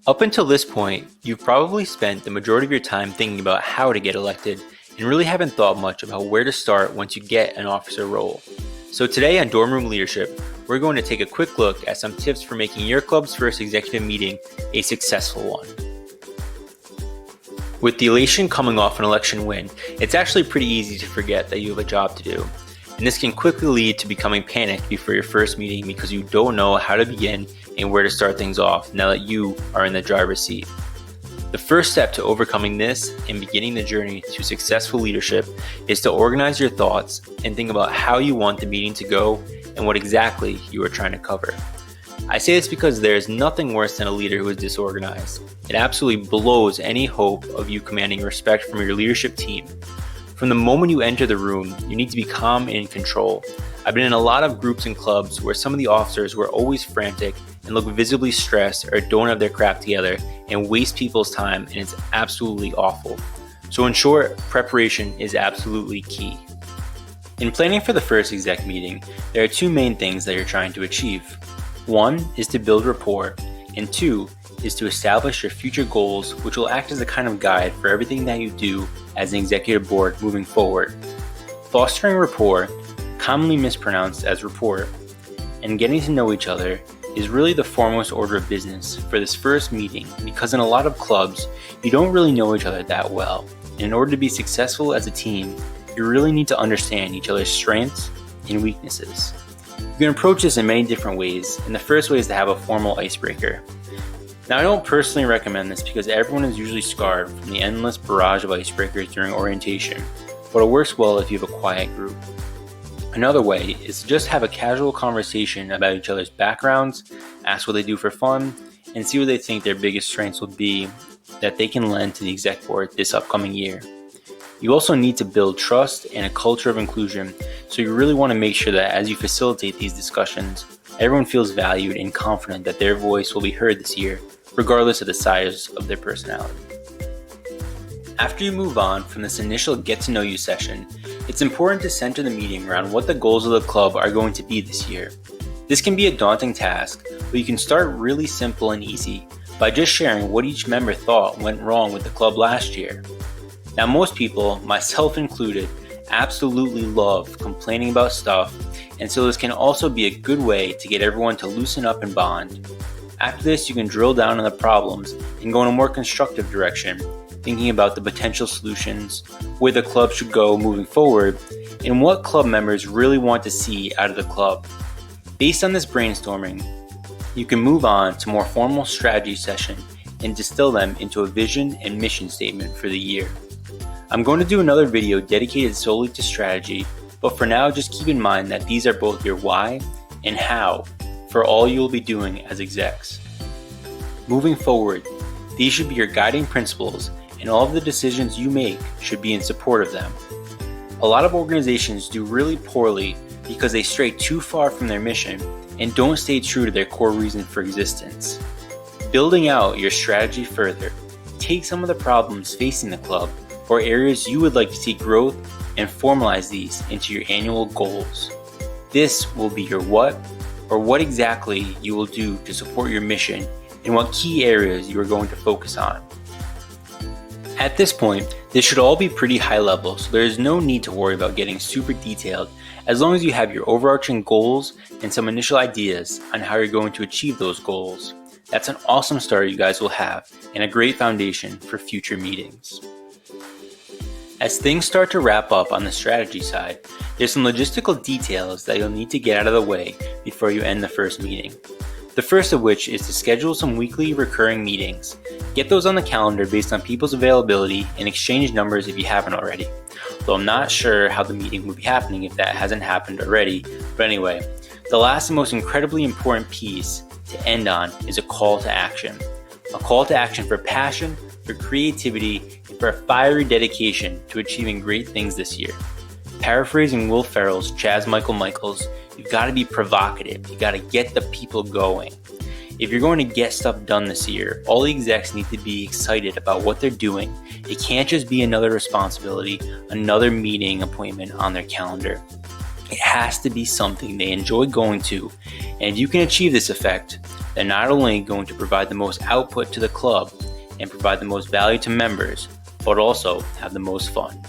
Up until this point, you've probably spent the majority of your time thinking about how to get elected and really haven't thought much about where to start once you get an officer role. So today on Dorm Room Leadership, we're going to take a quick look at some tips for making your club's first executive meeting a successful one. With the elation coming off an election win, it's actually pretty easy to forget that you have a job to do. And this can quickly lead to becoming panicked before your first meeting because you don't know how to begin and where to start things off now that you are in the driver's seat. The first step to overcoming this and beginning the journey to successful leadership is to organize your thoughts and think about how you want the meeting to go and what exactly you are trying to cover. I say this because there is nothing worse than a leader who is disorganized. It absolutely blows any hope of you commanding respect from your leadership team. From the moment you enter the room, you need to be calm and in control. I've been in a lot of groups and clubs where some of the officers were always frantic and look visibly stressed or don't have their crap together and waste people's time, and it's absolutely awful. So in short, preparation is absolutely key. In planning for the first exec meeting, there are two main things that you're trying to achieve. One is to build rapport, and two is to establish your future goals, which will act as a kind of guide for everything that you do as an executive board moving forward. Fostering rapport, commonly mispronounced as rapport, and getting to know each other is really the foremost order of business for this first meeting, because in a lot of clubs, you don't really know each other that well. And in order to be successful as a team, you really need to understand each other's strengths and weaknesses. You can approach this in many different ways, and the first way is to have a formal icebreaker. Now, I don't personally recommend this because everyone is usually scarred from the endless barrage of icebreakers during orientation, but it works well if you have a quiet group. Another way is to just have a casual conversation about each other's backgrounds, ask what they do for fun, and see what they think their biggest strengths will be that they can lend to the exec board this upcoming year. You also need to build trust and a culture of inclusion, so you really want to make sure that as you facilitate these discussions, everyone feels valued and confident that their voice will be heard this year, regardless of the size of their personality. After you move on from this initial get-to-know-you session, it's important to center the meeting around what the goals of the club are going to be this year. This can be a daunting task, but you can start really simple and easy by just sharing what each member thought went wrong with the club last year. Now, most people, myself included, absolutely love complaining about stuff, and so this can also be a good way to get everyone to loosen up and bond. After this, you can drill down on the problems and go in a more constructive direction, thinking about the potential solutions, where the club should go moving forward, and what club members really want to see out of the club. Based on this brainstorming, you can move on to more formal strategy session and distill them into a vision and mission statement for the year. I'm going to do another video dedicated solely to strategy, but for now just keep in mind that these are both your why and how for all you'll be doing as execs. Moving forward, these should be your guiding principles, and all of the decisions you make should be in support of them. A lot of organizations do really poorly because they stray too far from their mission and don't stay true to their core reason for existence. Building out your strategy further, take some of the problems facing the club or areas you would like to see growth and formalize these into your annual goals. This will be your what, or what exactly you will do to support your mission and what key areas you are going to focus on. At this point, this should all be pretty high level, so there is no need to worry about getting super detailed as long as you have your overarching goals and some initial ideas on how you're going to achieve those goals. That's an awesome start you guys will have and a great foundation for future meetings. As things start to wrap up on the strategy side, there's some logistical details that you'll need to get out of the way before you end the first meeting. The first of which is to schedule some weekly recurring meetings. Get those on the calendar based on people's availability and exchange numbers if you haven't already. Though I'm not sure how the meeting will be happening if that hasn't happened already, but anyway, the last and most incredibly important piece to end on is a call to action. A call to action for passion, for creativity, and for a fiery dedication to achieving great things this year. Paraphrasing Will Ferrell's Chaz Michaels, you've got to be provocative. You got to get the people going. If you're going to get stuff done this year, all the execs need to be excited about what they're doing. It can't just be another responsibility, another meeting appointment on their calendar. It has to be something they enjoy going to, and if you can achieve this effect, they're not only going to provide the most output to the club and provide the most value to members, but also have the most fun.